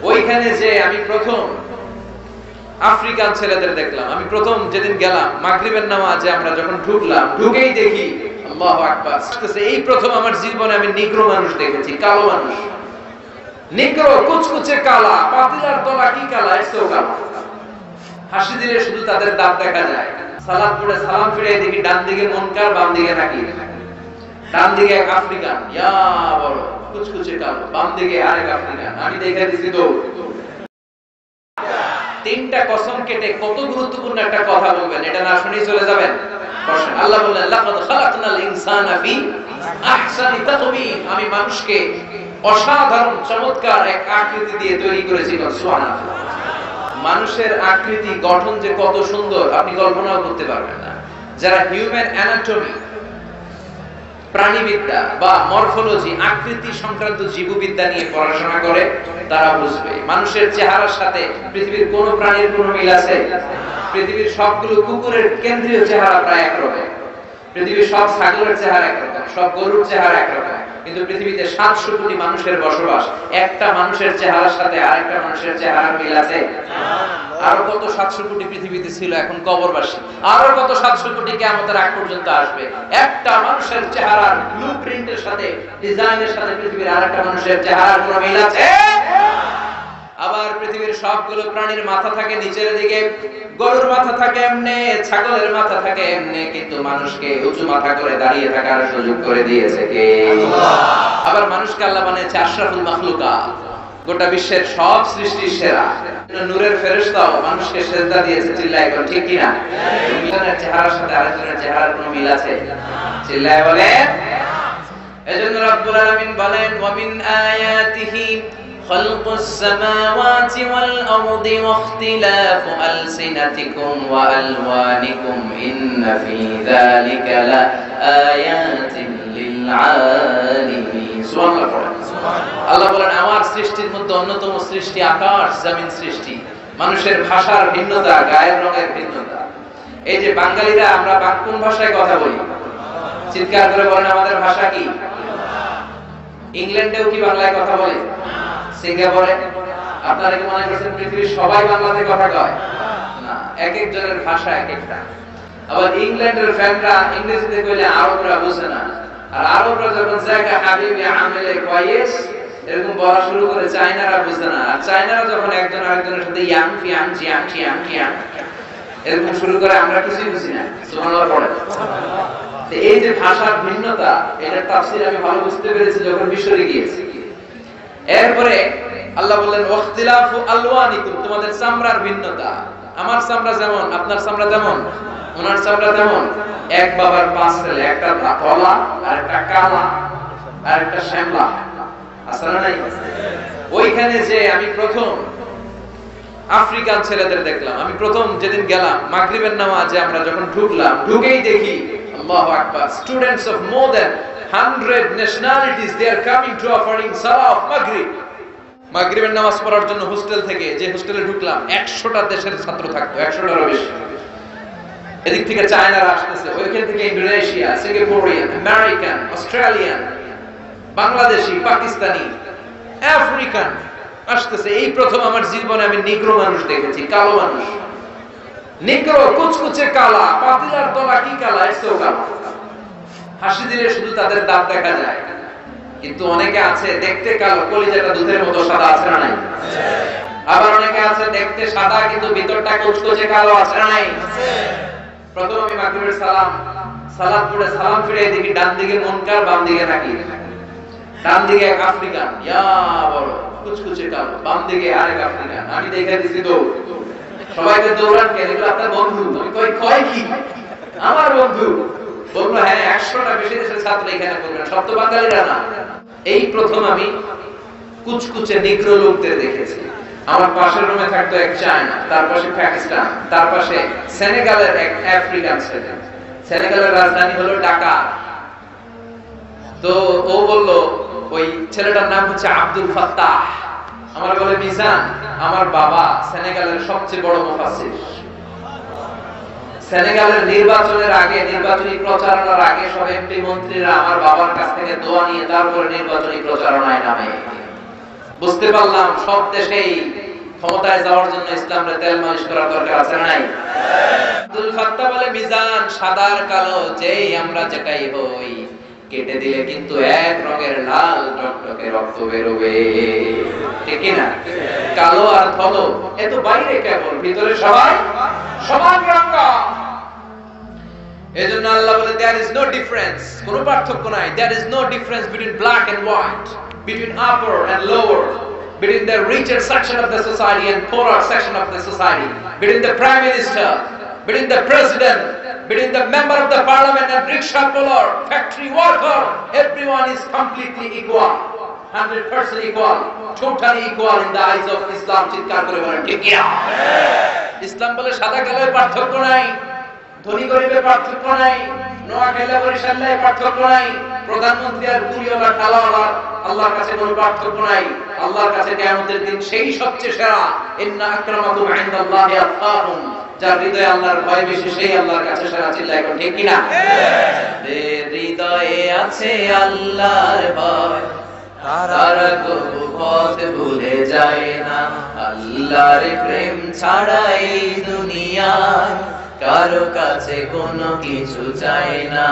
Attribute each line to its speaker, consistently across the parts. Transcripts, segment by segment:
Speaker 1: ওইখানে যে আমি প্রথম আফ্রিকান ছেলেদের দেখলাম। আমি প্রথম যেদিন গেলাম মাগরিবের নামাজে আমরা যখন ঢুকলাম, ঢুকেই দেখি আল্লাহু আকবার, এই প্রথম আমার জীবনে আমি নিগ্রো মানুষ দেখেছি, কালো মানুষ। নিগ্রো, কুচকুচে কালা, পাতিলার তলা কি কালা, এসেও কালা। হাসি দিলে শুধু তাদের দাঁত দেখা যায়। সালাত পড়ে সালাম ফিরে দেখি ডান দিকে মুনকার, বাম দিকে নাকির। ডান দিকে এক আফ্রিকান, ইয়া বড় কুচকুচে কালো, বাম দিকে আরেক আফ্রিকান। আমি দেখে দিছি তো তিনটা কসম কেটে কত গুরুত্বপূর্ণ একটা কথা বলবেন, এটা না শুনেই চলে যাবেন। আল্লাহ বললেন লাকাদ খালাকনাল ইনসানা ফি আহসানি তাকওয়িম, আমি মানুষকে অসাধারণ চমৎকার এক আকৃতি দিয়ে তৈরি করেছি। সুবহানাল্লাহ। মানুষের আকৃতি গঠন যে কত সুন্দর আপনি কল্পনাও করতে পারবেন না। যারা হিউম্যান অ্যানাটমি, প্রাণীবিদ্যা বা মরফোলজি, আকৃতি সংক্রান্ত জীববিদ্যা নিয়ে পড়াশোনা করে তারা বুঝবে মানুষের চেহারার সাথে পৃথিবীর কোন প্রাণীর কোন মিল আছে? পৃথিবীর সবগুলো কুকুরের কেন্দ্রীয় চেহারা প্রায় একরকম, পৃথিবীর সব ছাগলের চেহারা একরকম, সব গরুর চেহারা একরকম, কিন্তু পৃথিবীতে 700 কোটি মানুষের বসবাস। একটা মানুষের চেহারার সাথে আরেকটা মানুষের চেহারার মিল আছে? আরো কত 700 কোটি পৃথিবীতে ছিল, এখন কবরবাসী। আরো কত 700 কোটি কিয়ামতের আগ পর্যন্ত আসবে। একটা মানুষের চেহারার ব্লুপ্রিন্টের সাথে, ডিজাইনের সাথে পৃথিবীর আরেকটা মানুষের চেহারার কোনো মিল আছে? আবার পৃথিবীর সবগুলো প্রাণীর মাথা থাকে নিচের দিকে, গরুর মাথা থাকে এমনি, ছাগলের মাথা থাকে এমনি, কিন্তু মানুষকে উঁচু মাথা করে দাঁড়িয়ে থাকার সুযোগ করে দিয়েছে কে? আল্লাহ। আবার মানুষকে আল্লাহ বানিয়েছে আশরাফুল মাখলুকাত, গোটা বিশ্বের সব সৃষ্টির সেরা। নূরের ফেরেশতাও মানুষকে সেজদা দিয়েছে, চিল্লায় বলেন ঠিক কি না? একজনের চেহারার সাথে আরেকজনের চেহারার কোনো মিল আছে? চিল্লায় বলেন। এজন্য রব্বুল আলামিন বলেন ওয়া মিন আয়াতিহি খালকুস সামাওয়াতি ওয়াল আরদি ওয়া ইখতিলাফু আলসিনাতিকুম ওয়া আলওয়ানিকুম ইন্না ফি যালিকা লাআয়াতিন লিল আলিমিন। সুবহানাল্লাহ। আল্লাহ বলেন আমার সৃষ্টির মধ্যে অন্যতম সৃষ্টি আকাশ জমিন সৃষ্টি। মানুষের ভাষার ভিন্নতা, গায়ের রঙের ভিন্নতা। এই যে বাঙালিরা আমরা কোন ভাষায় কথা বলি? চিৎকার করে বলেন আমাদের ভাষা কি? ইংল্যান্ডেও কি বাংলায় কথা বলে? সিঙ্গাপুরে? আপনারা কি মনে করছেন পৃথিবীর সবাই বাংলাতে কথা কয়? না, এক একজনের ভাষা এক একটা। আবার ইংল্যান্ডের ফ্যানরা ইংরেজিতে কইলে আরবরা বুঝে না, আর আরবরা যখন জায়গা হাবিবি আমেলে কয়েস এরকম বলা শুরু করে চায়নারা বুঝে না, আর চায়নারা যখন একজন আরেকজনের সাথে ইয়াং ফিয়াং জিয়াং চিয়াং চিয়াং এরকম শুরু করে আমরা কিছুই বুঝি না। সুবহানাল্লাহ পড়ে। এই যে ভাষার ভিন্নতা, এটার তাফসীর আমি ভালো বুঝতে পেরেছি যখন মিশরে গিয়েছি। এরপরে আল্লাহ বললেন ওয়াখতিলাফু আলওয়ানিকুম, তোমাদের চামড়ার ভিন্নতা। আমার চামড়া যেমন আপনার চামড়া তেমন, ওনার চামড়া তেমন। এক বাবার 5 ছেলে, একটা ধলা আর একটা কালা আর একটা শ্যামলা, আছে না নাই? ওইখানে যে আমি প্রথম আফ্রিকান ছেলেদের দেখলাম। আমি প্রথম যেদিন গেলাম মাগরিবের নামাজে আমরা যখন ঢুকলাম, ঢুকেই দেখি আল্লাহু আকবার, students of more than 100 nationalities, they are coming to offering salah of maghrib. মাগরিবের নামাজ পড়ার জন্য হোস্টেল থেকে, যে হোস্টেলে ঢুকলাম 100টা দেশের ছাত্র থাকতো, 100টারও বেশি। এদিক থেকে চায়নারা আসতেছে, ওইখান থেকে Indonesia, Singaporean, American, Australian, Bangladeshi, Pakistani, African আসতেছে। এই প্রথম আমার জীবনে আমি নিগ্রো মানুষ দেখেছি, কালো মানুষ। নিগ্রো, কুচকুচে কালা, পাতিলার তলা কি কালা, এসেও কালা। হাসি দিলে শুধু তাদের দাঁত দেখা যায়। কিন্তু অনেকে আছে দেখতে কালো, কলিজাটা দুধের মতো সাদা, আছে না নাই? আবার অনেকে আছে দেখতে সাদা কিন্তু ভিতরটা কুচকুচে কালো, আছে না নাই? প্রথম আমি মাগরিবের সালাত পড়ে সালাম ফিরে দেখি ডান দিকে মুনকার, বাম দিকে নাকির। ডান দিকে এক আফ্রিকান, ইয়া বড় কুচকুচে কালো, বাম দিকে আরেক আফ্রিকান। আমি দেখে দিছি তো সবাইকে দৌড়ান কেন? এগুলো আপনার বন্ধু। আমি কই কি আমার বন্ধু? বললো হ্যাঁ, 100টা বেশি দেশের ছাত্র এখানে পড়বেন, সব তো বাঙালিরা না। এই প্রথম আমি কুচকুচে নিগ্রো লোকদের দেখেছি। আমার পাশের রুমে থাকতো এক চায়না, তার পাশে পাকিস্তান, তার পাশে সেনেগালের এক আফ্রিকান ছেলে। সেনেগালের রাজধানী হলো ঢাকা। তো ও বলল ওই ছেলেটার নাম হচ্ছে আব্দুল ফাত্তাহ। আমার বলে মিজান, আমার বাবা সেনেগালের সবচেয়ে বড় মুফাসসির। সেনেগালের নির্বাচনের আগে, নির্বাচনী প্রচারণার আগে সব এমপি মন্ত্রীরা আমার বাবার কাছ থেকে দোয়া নিয়ে তারপরে নির্বাচনী প্রচারণায় নামে। বুঝতে পারলাম সব দেশেই ক্ষমতায় যাওয়ার জন্য ইসলামের তেল মালিশ করার দরকার আছে না নাই? আব্দুল ফাত্তাহ বলে মিজান সাদার কালো যেই আমরা যেটাই হই কেটে দিলে কিন্তু এক রঙের লাল টকটকে রক্ত বেরোবে, ঠিক কি না? কালো আর ধলো এ তো বাইরে কেবল, ভিতরে সবাই সমান রঙ। এজন্য আল্লাহ বলে there is no difference, কোনো পার্থক্য নাই। there is no difference between black and white, between upper and lower, between the richer section of the society and poorer section of the society, between the prime minister, between the president, between the member of the parliament and rickshaw puller, factory worker. Everyone is completely equal, 100% equal, totally equal in the eyes of Islam. চিৎকার করে বলেন ঠিক কি না? ইসলাম বলে সাদা কালোয় পার্থক্য নাই, ধনী গরিবের পার্থক্য নাই, নোয়াখালী বরিশালে পার্থক্য নাই, প্রধানমন্ত্রী আর কুড়িওয়ালা টালাওয়ালা আল্লাহর কাছে কোনো পার্থক্য নাই। আল্লাহর কাছে কিয়ামতের দিন সেই সবচেয়ে সেরা, ইন্না আকরামাকুম ইনদাল্লাহি আতকাকুম, যার হৃদয়ে আল্লাহর ভয় বেশি সেই আল্লাহর কাছে সেরা। চিল্লায় এখন ঠিক কি না? যাদের হৃদয়ে আছে আল্লাহর ভয় তারা কবু পথ ভুলে যায় না। আল্লাহর প্রেম ছাড়া এই দুনিয়ায় কারো কাছে কোনো কিছু চাই না।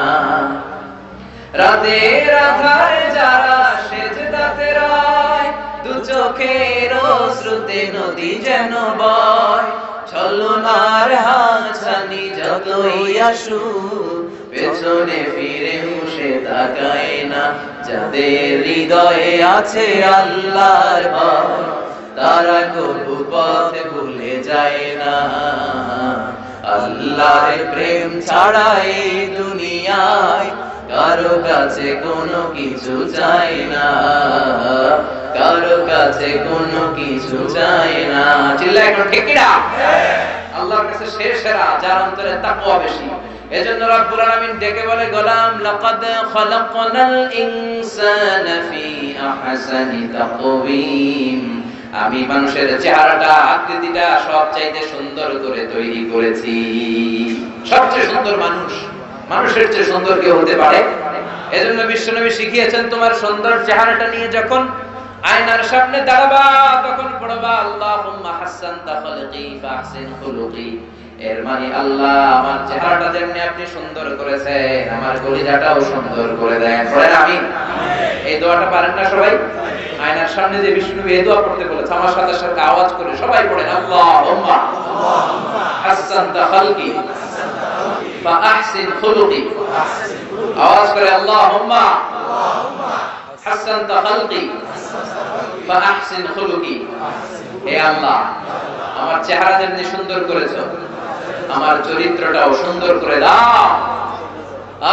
Speaker 1: রাতের আধারে যারা সেজদাতে রয়, দু চোখের অশ্রুতে নদী যেন বয়, ছলনার হাতছানি যতই আসুক পেছনে ফিরে মুছে তাকায় না। যাদের হৃদয়ে আছে আল্লাহর ভয় তারা কবু পথ ভুলে যায় না। আল্লাহর প্রেম ছাড়া এই দুনিয়ায় কারো কাছে কোনো কিছু চাই না, কারো কাছে কোনো কিছু চাই না। চিল্লায় এখন ঠিক কি না? আল্লাহর কাছে সে সেরা যার অন্তরে তাকওয়া বেশি। এজন্য রব্বুল আলামিন ডেকে বলে গোলাম লাকাদ খালাকনাল ইনসানা ফি আহসানি তাকওয়িম, আমি মানুষের চেহারাটা আকৃতিটা সবচাইতে সুন্দর করে তৈরি করেছি। সবচেয়ে সুন্দর মানুষ, মানুষের চেয়ে সুন্দর কেউ হতে পারে? এজন্য বিশ্বনবী শিখিয়েছেন তোমার সুন্দর চেহারাটা নিয়ে যখন আয়নার সামনে দাঁড়াবা তখন পড়বা আল্লাহুম্মা হাসানতা খালকি ফাহসিন খুলুকি। এর মানে আল্লাহ আমার চেহারাটা যেমনি আপনি সুন্দর করেছেন আমার কলিজাটাও সুন্দর করে দেন। পড়েন আমিন। এই দোয়াটা পারেন না সবাই? আয়নার সামনে যে বিষ্ণু এই দোয়া পড়তে বলেছে আমার সাথে সাথে আওয়াজ করে সবাই পড়েন আল্লাহুম্মা হাসানতা খালকি ফাহসিন খুলুকি। আওয়াজ করে আল্লাহুম্মা হাসানতা খালকি ফাহসিন খুলুকি। হে আল্লাহ আমার চেহারা যেমনি সুন্দর করেছো আমার চরিত্রটাও সুন্দর করে দাও।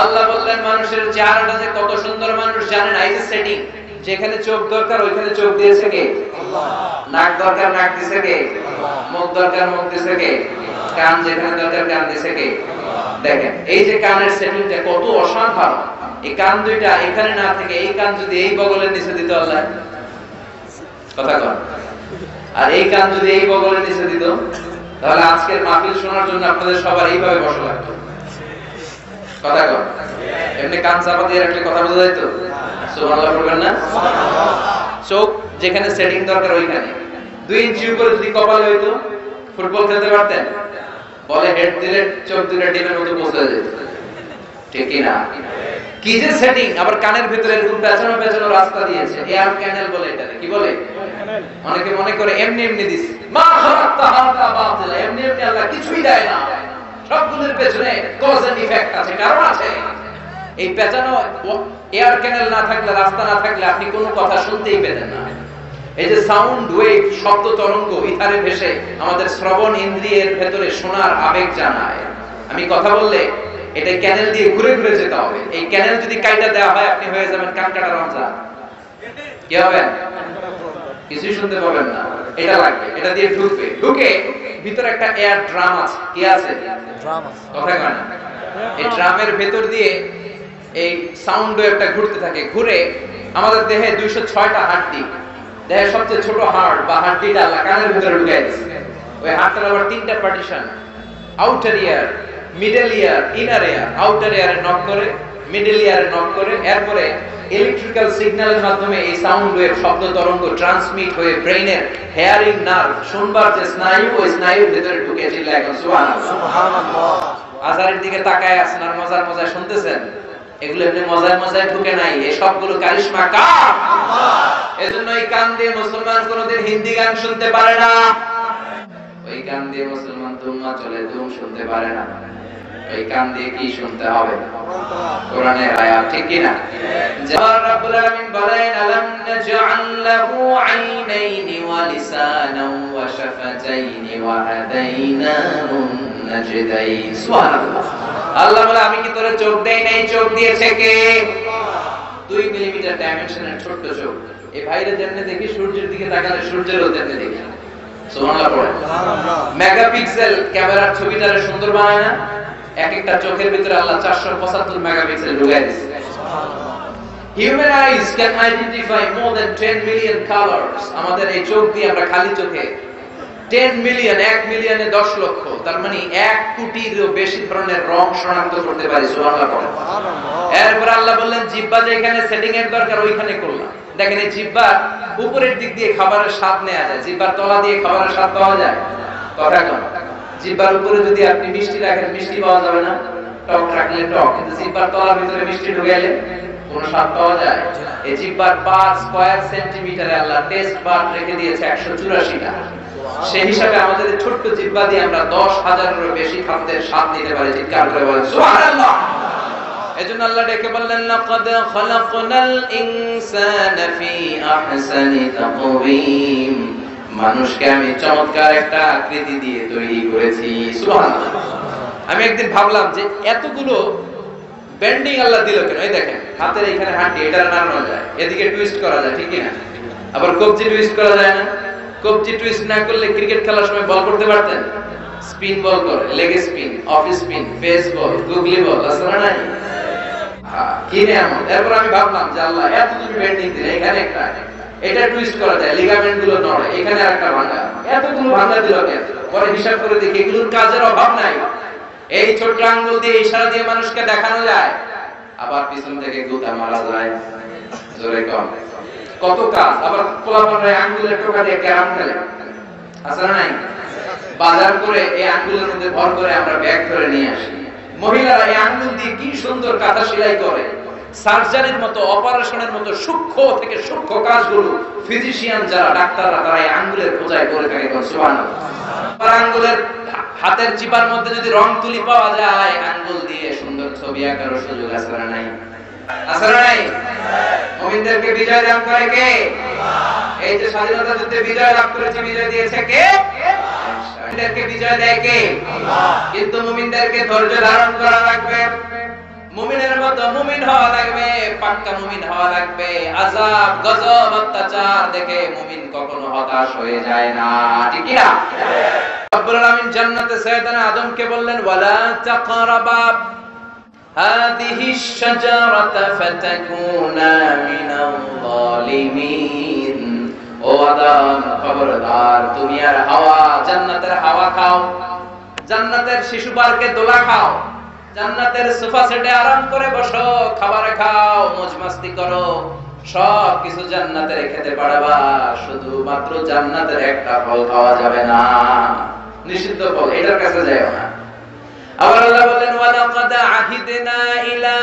Speaker 1: আল্লাহ বললেন মানুষের চেহারাটা যে কত সুন্দর মানুষ জানেন? এই যে সেটিং, যেখানে চোখ দরকার ওইখানে চোখ দিয়েছে কে? আল্লাহ। নাক দরকার নাক দিয়েছে কে? আল্লাহ। মুখ দরকার মুখ দিয়েছে কে? কান যেখানে দরকার কান দিয়েছে কে? আল্লাহ। দেখেন এই যে কানের সেটিংটা কত অসাধারণ। এই কান দুইটা এখানে না থেকে এই কান যদি এই বগলের নিচে দিত আল্লাহ, কথা কন, আর এই কান যদি এই বগলের নিচে দিত তাহলে আজকের মাহফিল শোনার জন্য আপনাদের সবার এইভাবে বসা লাগতো। কথা কন, এমনি কান চাপা দিয়ে রাখলে কথা বোঝা যাইতো? সুবহানাল্লাহ বলবেন না? চোখ যেখানে সেটিং দরকার ওইখানে 2 ইঞ্চি উপরে যদি কপাল হইতো ফুটবল খেলতে পারতেন? বলে হেড দিলে চোখ দুটো ডিমের মতো পৌঁছে যেত, ঠিক কি না? কি যে সেটিং! আবার কানের ভিতরে এরকম পেছানো পেছানো রাস্তা দিয়েছে, এয়ার ক্যানেল বলে এটাকে। কি বলে? অনেকে মনে করে এমনি এমনি দিছে, মা খালাক্তা হাযা বাতিলা, এমনি এমনি আল্লাহ কিছুই দেয় না, সবগুলোর পেছনে কজ এন্ড ইফেক্ট আছে, কারণ আছে। এই পেছানো এয়ার ক্যানেল না থাকলে, রাস্তা না থাকলে আপনি কোনো কথা শুনতেই পেতেন না। এই যে সাউন্ড ওয়েভ, শব্দ তরঙ্গ ইথারে ভেসে আমাদের শ্রবণ ইন্দ্রিয়ের ভেতরে শোনার আবেগ জানায়। আমি কথা বললে এটা ক্যানেল দিয়ে ঘুরে ঘুরে যেতে হবে। এই ক্যানেল যদি কাইটা দেওয়া হয় আপনি হয়ে যাবেন কানকাটা রমজান। কি হবেন? কিছুই শুনতে পাবেন না। এটা লাগবে, এটা দিয়ে ঢুকবে, ঢুকে ভিতরে একটা এয়ার ড্রাম আছে। কি আছে? ড্রাম আছে। কথা কয় না? এই ড্রামের ভেতর দিয়ে এই সাউন্ড ওয়েভটা ঘুরতে থাকে, ঘুরে আমাদের দেহে 206টা হাড়ি, দেহের সবচেয়ে ছোট হাড় বা হাড়িটা কানের ভিতরে ঢুকাই দিয়েছে। ওই হাড়টার আবার 3টা পার্টিশন, আউটার ইয়ার, মিডল ইয়ার, ইনার ইয়ার। আউটার ইয়ারে নক করে, মিডল ইয়ারে নক করে, এরপরে ইলেকট্রিক্যাল সিগন্যালের মাধ্যমে এই সাউন্ড ওয়েভ শব্দ তরঙ্গ ট্রান্সমিট হয়ে ব্রেইনের হেয়ারিং নার্ভ শুনবার যে স্নায়ু ওই স্নায়ুর ভিতরে ঢুকে চিল্লায় এখন সুবহানাল্লাহ। আজারের দিকে তাকায় আছেন আর মজার মজায় শুনতেছেন, এগুলো এমনি মজায় মজায় ঢুকে নাই, এই সবগুলো কারিশমা কার? আল্লাহ। এজন্য এই কান দিয়ে মুসলমান কোনোদিন হিন্দি গান শুনতে পারে না, ওই কান দিয়ে মুসলমান দুম্মা চলে দুম শুনতে পারে না। ওই কান দিয়ে কি শুনতে হবে? কোরআনের আয়াত, ঠিক কি না? যার রাব্বুল আলামিন বলেন আলাম নাজআল লাহু আইনাইনি ওয়া লিসানান ওয়া শাফাতাইনি ওয়া হাদাইনাহু নাজদাইন। সুবহানাল্লাহ। আল্লাহ বলে আমি কি তোরে চোখ দেই নাই? চোখ দিয়েছে কে? 2 মিলিমিটার ডাইমেনশনের ছোট চোখ। এই ভাইরে যেমনে দেখি সূর্যের দিকে তাকালে সূর্যেরও তেমনি দেখি। সুবহানাল্লাহ পড়ে। সুবহানাল্লাহ। মেগাপিক্সেল ক্যামেরার ছবিটারে সুন্দর বানায় না? এক একটা চোখের ভিতরে আল্লাহ 475 মেগাপিক্সেল ঢুকাই দিয়েছে। Human eyes can identify more than 10 million colors. আমাদের এই চোখ দিয়ে আমরা খালি চোখে 10 মিলিয়ন, 1 মিলিয়নে 10 লক্ষ, তার মানে 1 কোটিরও বেশি ধরনের রং শনাক্ত করতে পারি। সুবহানাল্লাহ। এরপর আল্লাহ বললেন জিহ্বা যেখানে সেটিং এর দরকার ওইখানে করলাম। দেখেন এই জিহ্বার উপরের দিক দিয়ে খাবারের স্বাদ নেওয়া যায়, জিহ্বার তলা দিয়ে খাবারের স্বাদ পাওয়া যায়? কথা কম। জিহ্বার উপরে যদি আপনি মিষ্টি রাখেন মিষ্টি পাওয়া যাবে না, টক রাখলে টক, কিন্তু জিহ্বার তলার ভিতরে মিষ্টি ঢুকাইলে কোনো স্বাদ পাওয়া যায়? এই জিহ্বার পার স্কয়ার সেন্টিমিটারে আল্লাহ টেস্ট বার রেখে দিয়েছে 184টা। সেই হিসাবে আমাদের ছোট্ট জিহ্বা দিয়ে আমরা 10,000-এরও বেশি খাদ্যের স্বাদ নিতে পারি। চিৎকার করে বলেন সুবহানাল্লাহ। এজন্য আল্লাহ ডেকে বললেন লাকাদ খালাকনাল ইনসানা ফি আহসানি তাকওয়িম, মানুষকে আমি চমৎকার একটা আকৃতি দিয়ে তৈরি করেছি। সুবহানাল্লাহ। আমি একদিন ভাবলাম যে এতগুলো বেন্ডিং আল্লাহ দিল কেন? এই দেখেন হাতের এখানে হাঁটি, এটা নাড়ানো যায়, এদিকে টুইস্ট করা যায়, ঠিক কি না? আবার কবজি টুইস্ট করা যায় না? কবজি টুইস্ট না করলে ক্রিকেট খেলার সময় বল করতে পারতেন? স্পিন বল করে, leg spin, off spin, pace ball, googly ball, আছে না নাই? কি নিয়ামত! এরপর আমি ভাবলাম যে আল্লাহ এত তুমি বেন্ডিং দিলে, এখানে একটা, এটা টুইস্ট করা যায়, লিগামেন্ট গুলো নড়ে, এখানে আরেকটা ভাঙা, এতগুলো ভাঙা দিল কেন? পরে হিসাব করে দেখি এগুলোর কাজের অভাব নাই। এই ছোট আঙ্গুল দিয়ে ইশারা দিয়ে মানুষকে দেখানো যায়, আবার পিছন থেকে গুতা মারা যায়। জোরে কম কত কাজ। আবার পোলাপানরা আঙ্গুলের টোকা দিয়ে ক্যারাম খেলে, আছে না নাই? বাজার করে এই আঙ্গুলের মধ্যে ভর করে আমরা ব্যাগ ধরে নিয়ে আসি। মহিলারা এই আঙ্গুল দিয়ে কি সুন্দর কাঁথা সেলাই করে। সার্জারির মতো, অপারেশনের মতো সূক্ষ্ম থেকে সূক্ষ্ম কাজগুলো ফিজিশিয়ান যারা, ডাক্তাররা, তারা এই আঙ্গুলের খোঁজায় করে থাকে। সুবহানাল্লাহ। আঙ্গুলের হাতের চিপার মধ্যে যদি রং তুলি পাওয়া যায়, আঙ্গুল দিয়ে সুন্দর ছবি আঁকার সুযোগ আছে না নাই? আছে না নাই? মুমিনদেরকে বিজয় দান করে কে? আল্লাহ। এই যে স্বাধীনতা যুদ্ধে বিজয় লাভ করেছে, বিজয় দিয়েছে কে? মুমিনদেরকে বিজয় দেয় কে? আল্লাহ। কিন্তু মুমিনদেরকে ধৈর্য ধারণ করা লাগবে, মুমিনের মতো মুমিন হওয়া লাগবে, পাক্কা মুমিন হওয়া লাগবে। আযাব, গজব, অত্যাচার দেখে মুমিন কখনো হতাশ হয়ে যায় না, ঠিক কি না? রব্বুল আলামিন জান্নাতে সাইয়েদনা আদমকে বললেন ওয়ালা তাকরাবা হাদিহিশ শাজারাতা ফাতাকুনা মিনাল যালিমিন। ও আদম, খবরদার তুমি আর হাওয়া জান্নাতের হাওয়া খাও, জান্নাতের শিশু পার্কে দোলা খাও, জান্নাতের সোফা সেটে আরাম করে বসো, খাবার খাও, মौज মাস্তি করো, সব কিছু জান্নাতের খেতে পারবা, শুধুমাত্র জান্নাতের একটা ফল খাওয়া যাবে না, নিষিদ্ধ ফল, এটার কাছে যাও না। আবার আল্লাহ বলেন ওয়ালাকাদ আহিদনা ইলা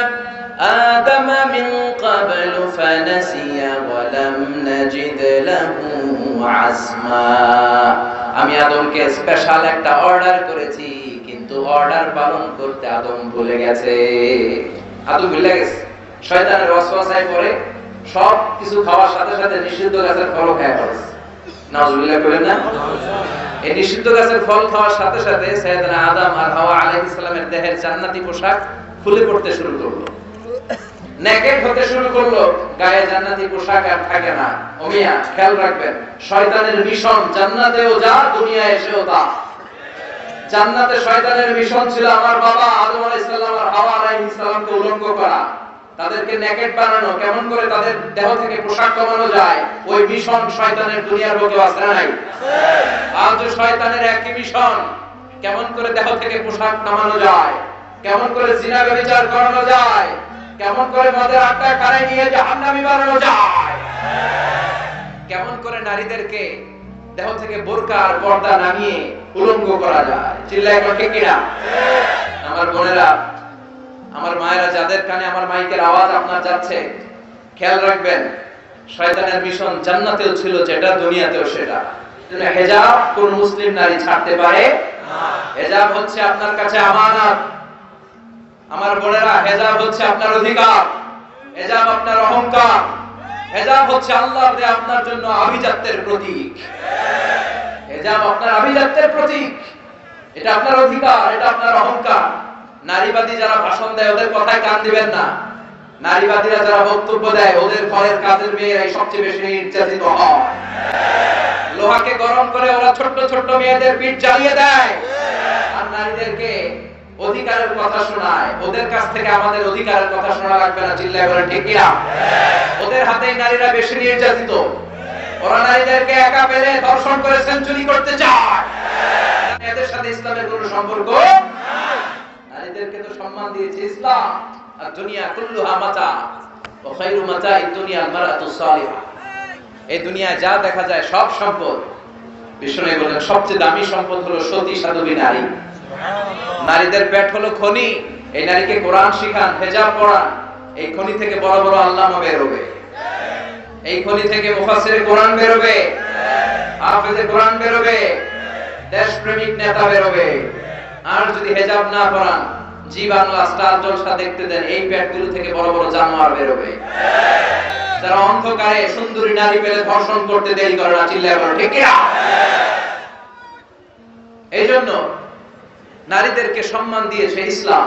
Speaker 1: আদম মিন ক্বাবলু ফানাসিয়া ওয়া লাম নাজিদ লাহু আসমা। আমি আদমকে স্পেশাল একটা অর্ডার করেছি, কিন্তু অর্ডার পালন করতে আদম ভুলে গেছে। আদম ভুলে গেছে, শয়তানের ওয়াসওয়াসায় পড়ে সব কিছু খাওয়ার সাথে সাথে নিষিদ্ধ গাছের ফল খেয়ে ফেলেছে। নাউজুবিল্লাহ করেন না? এই নিষিদ্ধ গাছের ফল খাওয়ার সাথে সাথে সাইয়েদনা আদম আর হাওয়া আলাইহিস সালামের দেহের জান্নাতি পোশাক খুলে পড়তে শুরু করলো, নেকেড হতে শুরু করলো, গায়ে জান্নাতি পোশাক আর থাকে না। ও মিয়া খেয়াল রাখবেন, শয়তানের মিশন জান্নাতেও যা, দুনিয়ায় এসেও তা। জান্নাতে শয়তানের মিশন ছিল আমার বাবা আদম আলাইহিস সালাম আর হাওয়া আলাইহিস সালামকে উলঙ্গ করা, তাদেরকে নেকেড বানানো, কেমন করে তাদের দেহ থেকে পোশাক কমানো যায়, ওই মিশন শয়তানের দুনিয়ার বুকে আছে নাই? আজও শয়তানের একই মিশন, কেমন করে দেহ থেকে পোশাক নামানো যায়, কেমন করে জিনা ব্যভিচার করানো যায়, কেমন করে মদের আড্ডা খানায় নিয়ে জাহান্নামী বানানো যায়, কেমন করে নারীদেরকে দেহ থেকে বোরকা আর পর্দা নামিয়ে উলঙ্গ করা যায়। চিল্লায় এখন ঠিক কিনা? আমার বোনেরা, আমার মায়েরা, যাদের কানে আমার মাইকের আওয়াজ আপনার যাচ্ছে, খেয়াল রাখবেন, শয়তানের মিশন জান্নাতেও ছিল যেটা, দুনিয়াতেও সেটা। হেজাব কোন মুসলিম নারী ছাড়তে পারে না। হেজাব হচ্ছে আপনার কাছে আমানত। আমার বোনেরা, হেজাব হচ্ছে আপনার অধিকার, হেজাব আপনার অহংকার, হেজাব হচ্ছে আল্লাহর দেয়া আপনার জন্য আভিজাত্যের প্রতীক। হেজাব আপনার আভিজাত্যের প্রতীক, এটা আপনার অধিকার, এটা আপনার অহংকার। নারীবাদী যারা ভাষণ দেয় ওদের কথায় কান দিবেন না। নারীবাদীরা যারা বক্তব্য দেয় ওদের ঘরের কাজের মেয়েরাই সবচেয়ে বেশি নির্যাতিত হয়। লোহাকে গরম করে ওরা ছোট্ট ছোট্ট মেয়েদের পিঠ জ্বালিয়ে দেয় আর নারীদেরকে অধিকারের কথা শোনায়। ওদের কাছ থেকে আমাদের অধিকারের কথা শোনা লাগবে না। চিল্লায় বলেন ঠিক কিনা? ওদের হাতেই নারীরা বেশি নির্যাতিত। ওরা নারীদেরকে একা পেলে ধর্ষণ করে সেঞ্চুরি করতে চায়। এদের সাথে ইসলামের কোনো সম্পর্ক নাই। নারীদেরকে তো সম্মান দিয়েছে ইসলাম। আর দুনিয়া কুল্লুহা মাতা ওয়া খায়রু মাতা'id দুনিয়া আল মারাতুস সালিহা। এই দুনিয়ায় যা দেখা যায় সব সম্পদ, বিষ্ণু বলেন সবচেয়ে দামি সম্পদ হলো সতী সাধবী নারী। নারীদের পেট হলো খনি। এই নারীকে কোরআন শিখান, হেজাব পড়ান, এই খনি থেকে বড় বড় আল্লামা বের হবে। এই খনি থেকে মুফাসসির কোরআন বের হবে, হাফেজে কোরআন বের হবে, দেশপ্রেমিক নেতা বের হবে। আর যদি হেজাব না পড়ান, জি বাংলা স্টার জলসা দেখতে দেন, এই পেটগুলো থেকে বড় বড় জানোয়ার বের হবে। যারা অন্ধকারে সুন্দরী নারী পেলে ধর্ষণ করতে দেরি করে না। চিল্লায় বলেন ঠিক কিনা? এই জন্য নারীদেরকে সম্মান দিয়েছে ইসলাম।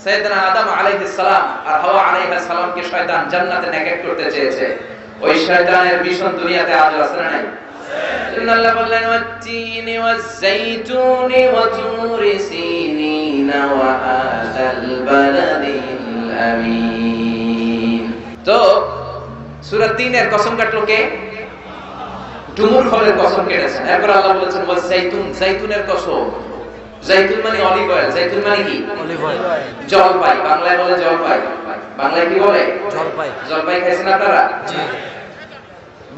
Speaker 1: সাইয়েদনা আদম আলাইহিস সালাম আর হাওয়া আলাইহিস সালামকে শয়তান জান্নাতে নেকেট করতে চেয়েছে। ওই শয়তানের মিশন দুনিয়াতে আজও আছে না নাই? আল্লাহ বললেন ওয়াত-তিনি ওয়াজ-যাইতুনি ওয়া তুরি সিনিনা ওয়া হাযাল বালাদিল আমিন। তো সূরা ৩ এর কসম কাটলো কে? ডুমুর ফলের কসম কেটেছেন। এরপর আল্লাহ বলেছেন ওয়াজ-যাইতুন, যাইতুনের কসম। জাইতুন মানে অলিভ অয়েল। জাইতুন মানে কি? Olive oil. জলপাই, বাংলায় বলে জলপাই। বাংলায় কি বলে? জলপাই। জলপাই খাইছেন আপনারা? জি।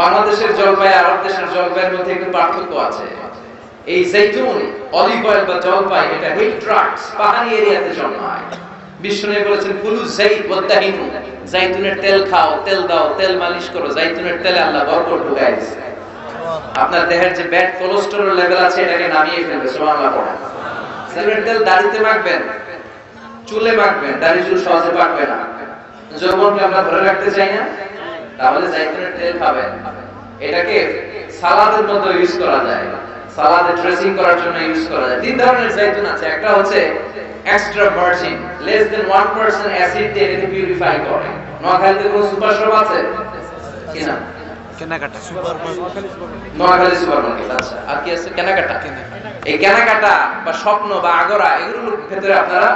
Speaker 1: বাংলাদেশের জলপাই আর আরব দেশের জলপাইয়ের মধ্যে একটু পার্থক্য আছে। এই জাইতুন, অলিভ অয়েল বা জলপাই, এটা হিল ট্রাক্টস, পাহাড়ি এরিয়াতে জন্মায়। বিষ্ণু বলেছেন কুলু যাইত ওয়া তাহিনু, জাইতুনের তেল খাও, তেল দাও, তেল মালিশ করো। জাইতুনের তেলে আল্লাহ বরকত ঢুকায় দিয়েছে। আপনার দেহের যে ব্যাড কোলেস্টেরল লেভেল আছে এটাকে নামিয়ে ফেলবে। সুবহানাল্লাহ পড়েন। জাইতুনের তেল দাড়িতে মাখবেন, চুলে মাখবেন, দাড়ি চুল সহজে পাকবে না। যৌবনকে আমরা ধরে রাখতে চাই না, তাহলে জাইতুনের তেল খাবেন। এটাকে সালাদের মধ্যে ইউজ করা যায়, সালাদে ড্রেসিং করার জন্য ইউজ করা যায়। তিন ধরনের জাইতুন আছে। একটা হচ্ছে extra virgin, less than 1% acid দিয়ে এটাকে পিউরিফাই করে। নোয়াখালীতে কোনো সুপার শপ আছে কিনা? কেনাকাটা super market, Noakhali super market. আচ্ছা, আর কি আছে? কেনাকাটা। এই কেনাকাটা বা স্বপ্ন বা আগরা, এগুলোর ভিতরে আপনারা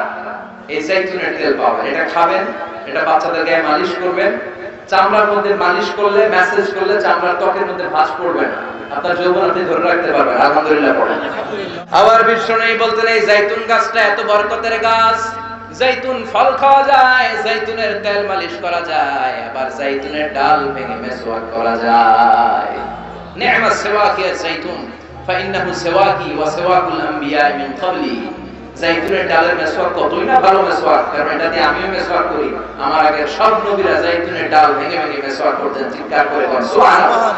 Speaker 1: এই জাইতুনের তেল পাবেন। এটা খাবেন, এটা বাচ্চাদের গায়ে মালিশ করবেন। চামড়ার মধ্যে মালিশ করলে, ম্যাসেজ করলে চামড়ার ত্বকের মধ্যে ভাঁজ পড়বে না। আপনার যৌবন আপনি ধরে রাখতে পারবেন। আলহামদুলিল্লাহ পড়েন। আবার বিষ্ণু বলতেন এই জাইতুন গাছটা এত বরকতের গাছ, জাইতুন ফল খাওয়া যায়, জাইতুনের তেল মালিশ করা যায়, আবার জাইতুনের ডাল ভেঙে মেসওয়াক করা যায়। নি'মাস সিওয়াকি জাইতুন ফাইন্নাহু সিওয়াকি ওয়া সিওয়াকুল আমবিয়া মিন ক্বাবলি। জাইতুনের ডালের মেসওয়াক কতই না ভালো মেসওয়াক, কারণ এটা দিয়ে আমিও মেসওয়াক করি। আমার আগে সব নবীরা জাইতুনের ডাল ভেঙে ভেঙে মেসওয়াক করতেন। চিৎকার করে বলেন সুবহানাল্লাহ।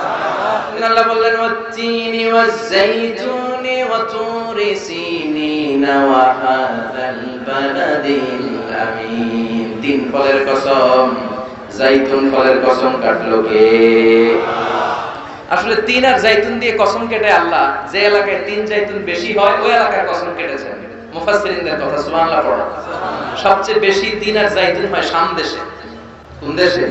Speaker 1: আল্লাহ বললেন ওয়াত-তিনি ওয়াজ-যাইতুনি ওয়া তুরি সিনিনা ওয়া হাযাল বালাদিল আমিন। তিন ফলের কসম, জাইতুন ফলের কসম কাটলো কে? আসলে তিন আর জাইতুন দিয়ে কসম কেটে আল্লাহ যে এলাকায় তিন জাইতুন বেশি হয় ওই এলাকার কসম কেটেছেন। মুফাসসিরিনদের কথা, সুবহানাল্লাহ পড়া। সবচেয়ে বেশি তিন আর জাইতুন হয় শাম দেশে। কোন দেশে?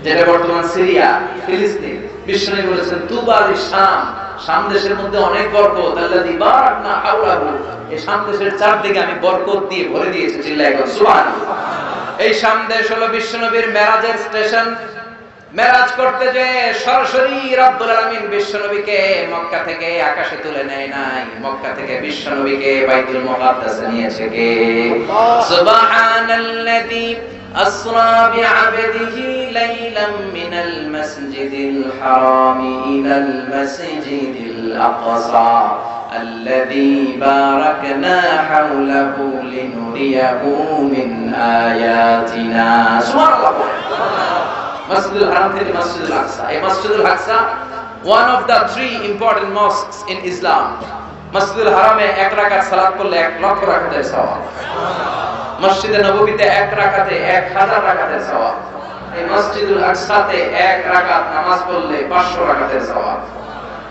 Speaker 1: যেটা বর্তমান সিরিয়া, ফিলিস্তিন। বিষ্ণু বলেছেন তুবা লিশাম, শাম দেশের মধ্যে অনেক বরকত। আল্লাযী বারাকনা হাওলাহু, এই শাম দেশের চারদিকে আমি বরকত দিয়ে ভরে দিয়েছি। চিল্লায় বলেন সুবহানাল্লাহ। এই শাম দেশ হলো বিশ্বনবীর মেরাজের স্টেশন। মেরাজ করতে যে সরাসরি রব্বুল আলামিন বিশ্বনবীকে মক্কা থেকে আকাশে তুলে নেয় নাই, মক্কা থেকে বিশ্বনবীকে বাইতুল মুকাদ্দাসে নিয়েছে কে? সুবহানাল্লাযী أسرى بعبده ليلا من المسجد الحرام إلى المسجد الأقصى الذي باركنا حوله لنريه من آياتنا سبحان الله مسجد الحرام থেকে মসজিদুল আকসা এই মসজিদুল আকসা one of the three important mosques in Islam মসজিদুল হারামে এক রাকাত সালাত করলে 1 লক্ষ রাকাতের সওয়াব মসজিদে নববীতে এক রাকাতে 1000 রাকাতের সওয়াব এই মসজিদুল আকসাতে এক রাকাত নামাজ পড়লে 500 রাকাতের সওয়াব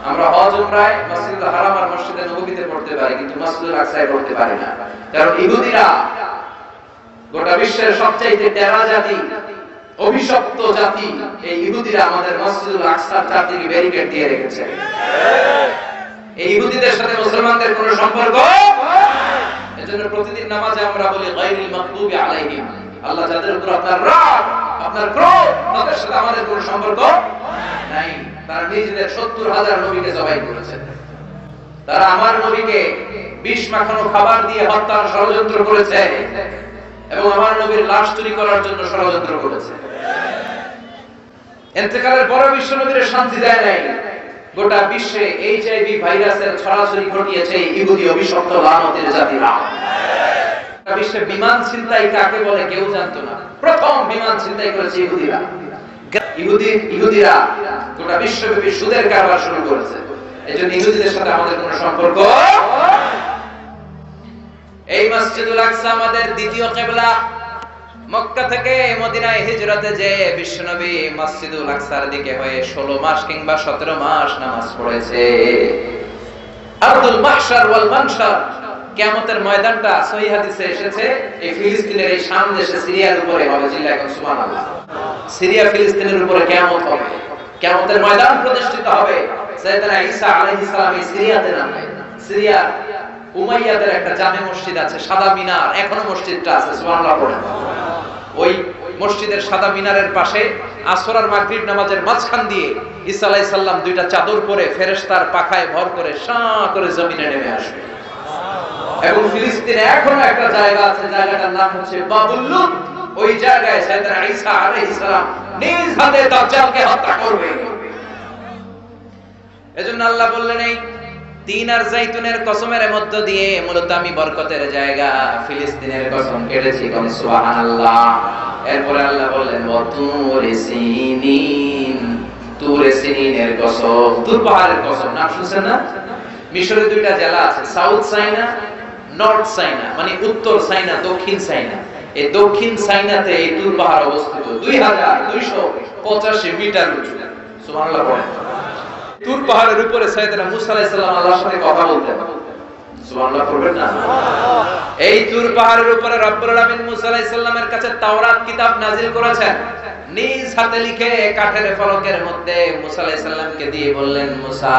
Speaker 1: আমরা হজ উমরায় মসজিদুল হারাম আর মসজিদে নববীতে পড়তে পারি কিন্তু মসজিদুল আকসায় পড়তে পারি না কারণ ইহুদিরা গোটা বিশ্বের সবচেয়ে টেরা জাতি অভিশপ্ত জাতি এই ইহুদিরা আমাদের মসজিদুল আকসার চারদিকে ব্যারিকেড দিয়ে রেখেছে এই ইহুদিদের সাথে মুসলমানদের কোনো সম্পর্ক এজন্য প্রতিদিন নামাজে আমরা বলি গায়রিল মাগদুবি আলাইহিম আল্লাহ যাদের উপর আপনার রাগ আপনার ক্রোধ তাদের সাথে আমাদের কোনো সম্পর্ক নাই তারা নিজেদের ৭০,০০০ নবীকে জবাই করেছে তারা আমার নবীকে বিষ মাখানো খাবার দিয়ে হত্যার ষড়যন্ত্র করেছে এবং আমার নবীর লাশ চুরি করার জন্য ষড়যন্ত্র করেছে ইন্তেকালের পরে বিশ্ব নবীর শান্তি দেয় নাই গোটা বিশ্বে এইচআইভি ভাইরাসের ছড়াছড়ি ঘটিয়েছে ইহুদি অভিশপ্ত লানতের জাতিরা গোটা বিশ্বে বিমান ছিনতাই কাকে বলে কেউ জানতো না প্রথম বিমান ছিনতাই করেছে ইহুদিরা গোটা বিশ্বব্যাপী সুদের কারবার শুরু করেছে এজন্য ইহুদিদের সাথে আমাদের কোনো সম্পর্ক এই মসজিদুল আকসা আমাদের দ্বিতীয় কিবলা মক্কা থেকে মদিনায় হিজরতে যে বিশ্বনবী মসজিদুল আকসার দিকে হয়ে 16 মাস কিংবা 17 মাস নামাজ পড়েছে আরদুল মাহশার ওয়াল মানশার কিয়ামতের ময়দানটা সহিহ হাদিসে এসেছে এই ফিলিস্তিনের এই শাম দেশে সিরিয়ার উপরে হবে জিল্লা এখন সুবহানাল্লাহ সিরিয়া ফিলিস্তিনের উপরে কিয়ামত হবে কিয়ামতের ময়দান প্রতিষ্ঠিত হবে সাইয়েদনা ঈসা আলাইহিস সালাম এই সিরিয়াতে নামবেন সিরিয়া উমাইয়াদের একটা জামে মসজিদ আছে সাদা মিনার এখনো মসজিদটা আছে সুবহানাল্লাহ পড়েন ওই মসজিদের সাদা মিনারের পাশে আসর আর মাগরিব নামাজের মাঝখান দিয়ে ঈসা আলাইহিস সালাম দুইটা চাদর পরে ফেরেশতার পাখায় ভর করে শাঁ করে জমিনে নেমে আসবে এবং ফিলিস্তিনে এখনো একটা জায়গা আছে জায়গাটার নাম হচ্ছে বাবুল লুদ ওই জায়গায় সাইয়েদনা ঈসা আলাইহিস সালাম নিজ হাতে দাজ্জালকে হত্যা করবে এজন্য আল্লাহ বললেন এই তিন আর জাইতুনের কসমের মধ্য দিয়ে মূলত আমি বরকতের জায়গা ফিলিস্তিনের কসম কেটেছি কোন সুবহানাল্লাহ এরপর আল্লাহ বললেন ওয়াতুরে সিনিন তুরে সিনিনের কসম তুর পাহাড়ের কসম নাম শুনছেন না মিশরে দুইটা জেলা আছে সাউথ সাইনা নর্থ সাইনা মানে উত্তর সাইনা দক্ষিণ সাইনা এই দক্ষিণ সাইনাতে এই তুর পাহাড় অবস্থিত 2285 মিটার উঁচু সুবহানাল্লাহ বলেন তুর পাহাড়ের উপরে সাইয়েদনা মুসা আলাইহিস সালাম আল্লাহর সাথে কথা বলতেন সুবহানাল্লাহ পড়বেন না এই তুর পাহাড়ের উপরে রব্বুল আলামিন মুসা আলাইহিস সালামের কাছে তাওরাত কিতাব নাযিল করেছেন নিজ হাতে লিখে কাঠের ফলকের মধ্যে মুসা আলাইহিস সালামকে দিয়ে বললেন মুসা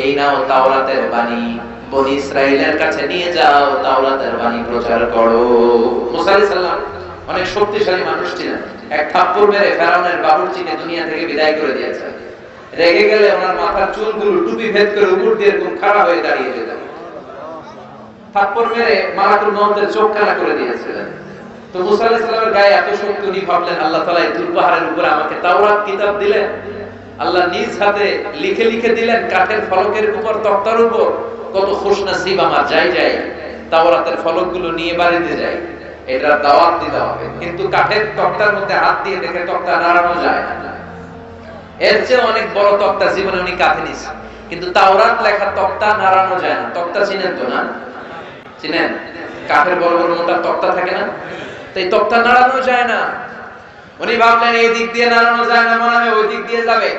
Speaker 1: এই নাও তাওরাতের বাণী বনি ইসরাইলের কাছে নিয়ে যাও তাওরাতের বাণী প্রচার করো মুসা আলাইহিস সালাম অনেক শক্তিশালী মানুষ ছিলেন এক থাপ্পড় মেরে ফেরাউনের বাবুর্চিকে দুনিয়া থেকে বিদায় করে দিয়েছেন রেগে গেলে ওনার মাথার চুলগুলো টুপি ভেদ করে উপর দিয়ে এরকম খাড়া হয়ে দাঁড়িয়ে যেত থাপ্পড় মেরে মালাকুল মউতের চোখ কানা করে দিয়েছিলেন তো মুসা আলাইহিস সালামের গায়ে এত শক্তি উনি ভাবলেন আল্লাহ তাআলা এই তুর পাহাড়ের উপরে আমাকে তাওরাত কিতাব দিলেন আল্লাহ নিজ হাতে লিখে লিখে দিলেন কাঠের ফলকের উপর তক্তার উপর কত খুশনসিব আমার যাই তাওরাতের ফলকগুলো নিয়ে বাড়িতে যাই এটা দাওয়াত দিতে হবে কিন্তু কাঠের তক্তার মধ্যে হাত দিয়ে দেখে তক্তা নাড়ানো যায় না এর চেয়ে অনেক বড় তক্তা জীবনে উনি কাঁধে নিয়েছেন কিন্তু তাওরাত লেখা তক্তা নাড়ানো যায় না তক্তা চিনেন তো না চিনেন কাঠের বড় বড় মোটা তক্তা থাকে না তো এই তক্তা নাড়ানো যায় না উনি ভাবলেন এই দিক দিয়ে নাড়ানো যায় না মনে হয় ওই দিক দিয়ে যাবে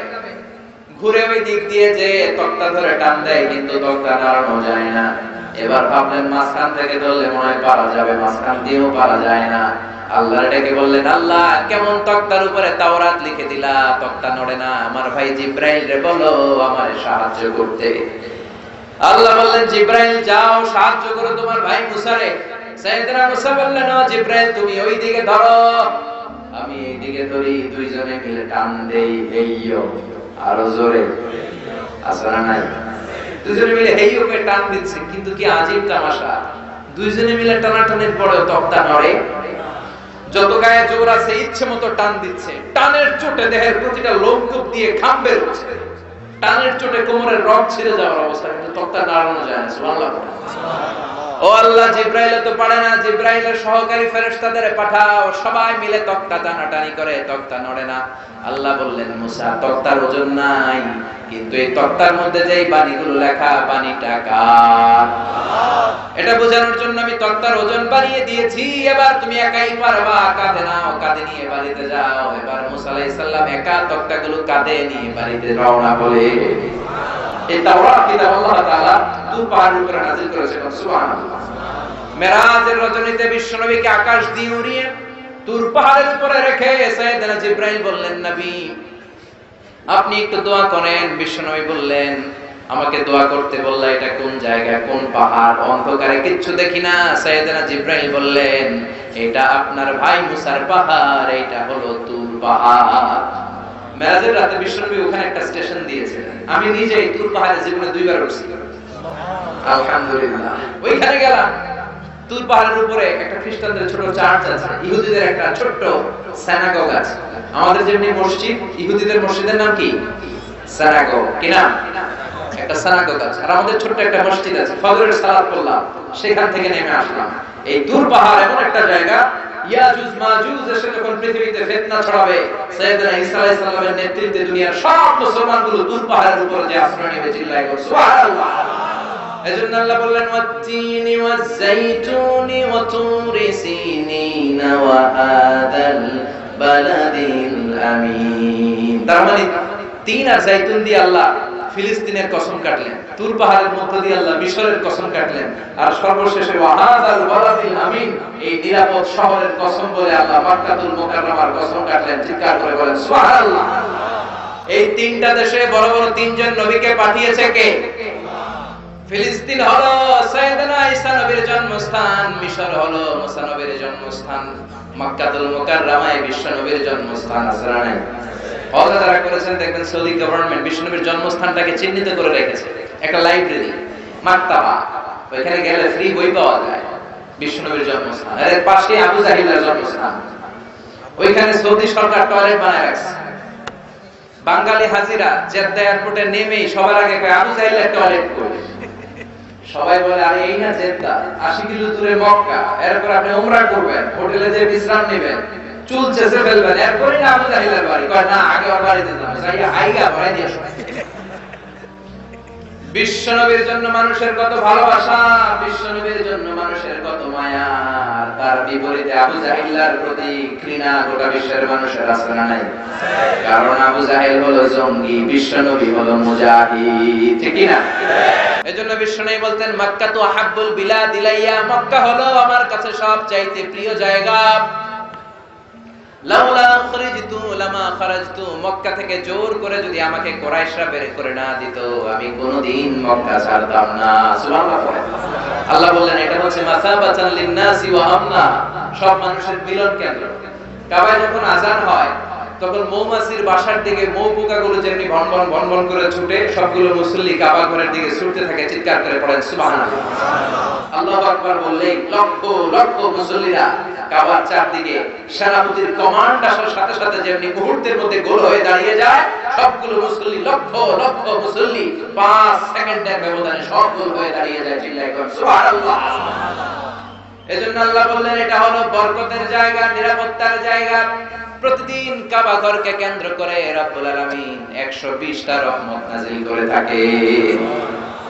Speaker 1: ঘুরে ওই দিক দিয়ে যে তক্তা ধরে টান দেয় কিন্তু তক্তা নাড়ানো যায় না এবার ভাবলেন মাঝখান থেকে ধরলে মনে হয় পারা যাবে মাঝখান দিয়েও পারা যায় না আল্লাহর ডেকে বললেন আল্লাহ কেমন তক্তার উপরে তাওরাত লিখে দিলা তক্তা নড়ে না আমার ভাই জিব্রাইল রে বলো আমারে সাহায্য করতে আল্লাহ বললেন জিব্রাইল যাও সাহায্য করো তোমার ভাই মুসা রে সাইয়েদনা মুসা বললেন ও জিব্রাইল তুমি ওই দিকে ধরো আমি এই দিকে ধরি দুইজনে মিলে টান দেই হেইয়ো আরো জোরে আসরা নাই দুইজনে মিলে হেইয়োকে টান দিচ্ছে কিন্তু কি আজীব তামাশা দুইজনে মিলে টানাটানির পরেও তক্তা নড়ে যত গায়ে জোর আছে ইচ্ছে মতো টান দিচ্ছে, টানের চোটে দেহের প্রতিটা লোমকূপ দিয়ে ঘাম বের হচ্ছে, টানের চোটে কোমরের রগ ছিঁড়ে যাওয়ার অবস্থা, কিন্তু তক্তা নাড়ানো যায় না। সুবহানাল্লাহ। ও আল্লাহ, জিব্রাইল তো পারে না, জিব্রাইলের সহকারী ফেরেশতাদের পাঠাও, সবাই মিলে তক্তা টানাটানি করে, তক্তা নড়ে না। আল্লাহ বললেন, মুসা তক্তার ওজন নাই, কিন্তু এই তক্তার মধ্যে যে বাণীগুলো লেখা, বাণীটা কার? এটা বোঝানোর জন্য আমি তক্তার ওজন বাড়িয়ে দিয়েছি। এবার তুমি একাই পারবা, কাঁধে নাও, কাঁধে নিয়ে বাড়িতে যাও। এবার মুসা আলাইহিস সালাম একা তক্তাগুলো কাঁধে নিয়ে বাড়িতে রওনা বলে। এই তাওরাত কিতাব আল্লাহ তাআলা তুর পাহাড়ের উপরে নাযিল করেছেন। সুবহানাল্লাহ। মেরাজের রজনীতে বিশ্বনবীকে আকাশ দিয়ে উড়িয়ে তুর পাহাড়ের উপরে রেখে সাইয়েদনা জিবরাইল বললেন, নবী আপনি একটু দোয়া করেন। বিশ্বনবী বললেন, আমাকে দোয়া করতে বললা, এটা কোন জায়গা, কোন পাহাড়? অন্ধকারে কিচ্ছু দেখি না। সাইয়েদনা জিবরাইল বললেন, এটা আপনার ভাই মুসার পাহাড়, এটা হলো তুর পাহাড়। মেরাজের রাতে বিশ্বনবী ওখানে একটা স্টেশন দিয়েছিলেন। আমি নিজেই তুর পাহাড়ে জীবনে 2 বার উঠছি। আলহামদুলিল্লাহ। ওইখানে গেলাম। তুর পাহাড়ের উপরে একটা খ্রিস্টানদের ছোট চার্চ আছে, ইহুদিদের একটা ছোট্ট সিনাগগ আছে। আমাদের যেমনি মসজিদ, ইহুদিদের মসজিদের নাম কি? সিনাগগ। কি নাম? একটা সিনাগগ আছে। আর আমাদের ছোট্ট একটা মসজিদ আছে। ফজরের সালাত পড়লাম, সেখান থেকে নেমে আসলাম। এই তুর পাহাড় এমন একটা জায়গা, ইয়াজুজ মাজুজ এসে যখন পৃথিবীতে ফিতনা ছড়াবে, সাইয়েদনা ঈসা আলাইহিস সালামের নেতৃত্বে দুনিয়ার সব মুসলমানগুলো তুর পাহাড়ের উপরে যে আশ্রয় নেবে, চিল্লায় বলে সুবহানাল্লাহ। এজন্য আল্লাহ বললেন, ওয়াত-তিনি ওয়াজ-যাইতুনি ওয়া তুরি সিনিনা ওয়া হাদাল বালাদিল আমিন। তার মানে তিন আর যাইতুন দিয়ে আল্লাহ ফিলিস্তিনের কসম কাটলেন, তুর পাহাড়ের মধ্য দিয়ে আল্লাহ মিশরের কসম কাটলেন, আর সর্বশেষে ওয়া হাদাল বালাদিল আমিন, এই নিরাপদ শহরের কসম বলে আল্লাহ মক্কাতুল মুকাররমার কসম কাটলেন। চিৎকার করে বলেন সুবহানাল্লাহ। এই তিনটা দেশে বড় বড় তিনজন নবীকে পাঠিয়েছে কে? ফিলিস্তিন হলো সাইয়েদনা ঈসা নবীর জন্মস্থান, মিশর হলো মুসা নবীর জন্মস্থান, মক্কাতুল মুকাররমায় বিশ্ব নবীর জন্মস্থান। আছে না নাই? ওরা যারা করেছেন দেখবেন সৌদি গভর্নমেন্ট বিশ্ব নবীর জন্মস্থানটাকে চিহ্নিত করে রেখেছে, একটা লাইব্রেরি, মাকতাবা। ওইখানে গেলে ফ্রি বই পাওয়া যায়, বিশ্ব নবীর জন্মস্থান। এর পাশে আবু জাহিলের জন্মস্থান, ওইখানে সৌদি সরকার টয়লেট বানায় রাখছে। বাঙালি হাজিরা জেদ্দা এয়ারপোর্টে নেমেই সবার আগে কয় আবু জাহিলের টয়লেট করবে। সবাই বলে, আরে এই না জেদ্দা, 80 কিলো দূরে মক্কা, এরপর আপনি উমরা করবেন, হোটেলে যে বিশ্রাম নেবেন, চুল চেঁচে ফেলবেন, এরপরই না আবু জাহিলের বাড়ি। কয় না, আগে ওর বাড়িতে যাবেন, যাইয়া আইগা ভরে দিয়ে আসবেন। বিশ্ব নবীর জন্য মানুষের কত ভালোবাসা, বিশ্ব নবীর জন্য মানুষের কত মায়া, তার বিপরীতে আবু জাহিলের প্রতি ঘৃণা গোটা বিশ্বের মানুষের আছে না নাই? কারণ আবু জাহিল হলো জঙ্গি, বিশ্ব নবী হলো মুজাহিদ। ঠিক কি না? এজন্য বিশ্ব নবী বলতেন, মক্কা তো আহাব্বুল বিলাদ ইলাইয়া, মক্কা হলো আমার কাছে সবচাইতে প্রিয় জায়গা। লাউলা খরিজতু লামা খারাজতু, মক্কা থেকে জোর করে যদি আমাকে কুরাইশরা বের করে না দিত, আমি কোনদিন মক্কা ছাড়তাম না। সুবহানাল্লাহ। আল্লাহ বললেন, এটা হচ্ছে মাসাবাতান লিন-নাসি ওয়া আমনা, সব মানুষের মিলন কেন্দ্র। কাবায় যখন আযান হয়, তখন মৌমাছির বাসার দিকে মৌ পোকাগুলো যেমনি ভনভন ভনভন করে ছুটে, সবগুলো মুসল্লি কাবা ঘরের দিকে ছুটতে থাকে, চিৎকার করে পড়েন সুবহানাল্লাহ। আল্লাহু আকবার বললে লক্ষ লক্ষ মুসল্লিরা কাবার চারদিকে সেনাপতির কমান্ড আসার সাথে সাথে যেমনি মুহূর্তের মধ্যে গোল হয়ে দাঁড়িয়ে যায়, সবগুলো মুসল্লি, লক্ষ লক্ষ মুসল্লি 5 সেকেন্ডের ব্যবধানে সব গোল হয়ে দাঁড়িয়ে যায়, চিল্লায় করে সুবহানাল্লাহ। এজন্য আল্লাহ বললেন, এটা হলো বরকতের জায়গা, নিরাপত্তার জায়গা। প্রতিদিন কাবা ঘরকে কেন্দ্র করে রব্বুল আলামিন 120টা রহমত নাযিল করে থাকে।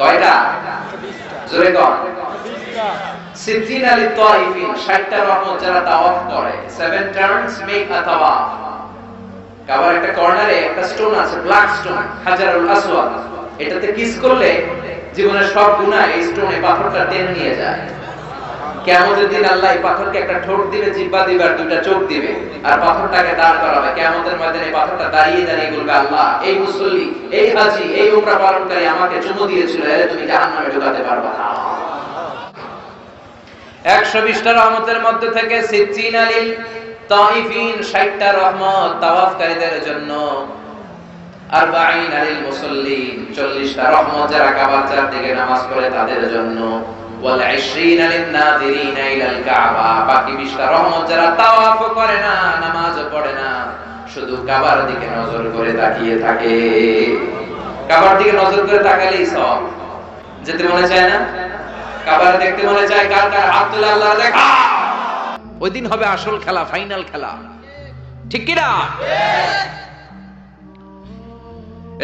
Speaker 1: কয়টা? জোরে কোন? 60 আলি তাওয়াইফিন, 60টা রহমত যারা তাওয়াফ করে। 7 টার্নস মেক আ তাওয়াফ। কাবার একটা কর্নারে একটা স্টোন আছে, ব্ল্যাক স্টোন, হাজারুল আসওয়াদ। এটাতে কিস করলে জীবনের সব গুনাহ এই স্টোনে, পাথরটা টেনে নিয়ে যায়। কিয়ামতের দিন আল্লাহ এই পাথরকে একটা ঠোঁট দিবে, জিহ্বা দিবে, আর 2টা চোখ দিবে, আর পাথরটাকে দাঁড় করাবে। কিয়ামতের ময়দানে পাথরটা দাঁড়িয়ে দাঁড়িয়ে বলবে, আল্লাহ এই মুসল্লি, এই হাজী, এই উমরা পালনকারী আমাকে চুমু দিয়েছিল, এরে তুমি জাহান্নামে ঢোকাতে পারবে না। 120টা রহমতের মধ্যে থেকে 60 আলিল তাইফিন, 60টা রহমত তাওয়াফকারীদের জন্য। 40 আলিল মুসল্লিন, 40টা রহমত যারা কাবার চারদিকে নামাজ পড়ে তাদের জন্য। ওয়াল 20 লিন-নাযিরিনা ইলাল কাবা, বাকি 20টা রহমত যারা তাওয়াফ করে না, নামাজও পড়ে না, শুধু কাবার দিকে নজর করে তাকিয়ে থাকে। কাবার দিকে নজর করে তাকালেই সওয়াব। যেতে মনে চায় না? কাবার দেখতে মনে চায়? কার কার হাত তুলে আল্লাহ দেখা। ওই দিন হবে আসল খেলা, ফাইনাল খেলা, ঠিক কি না?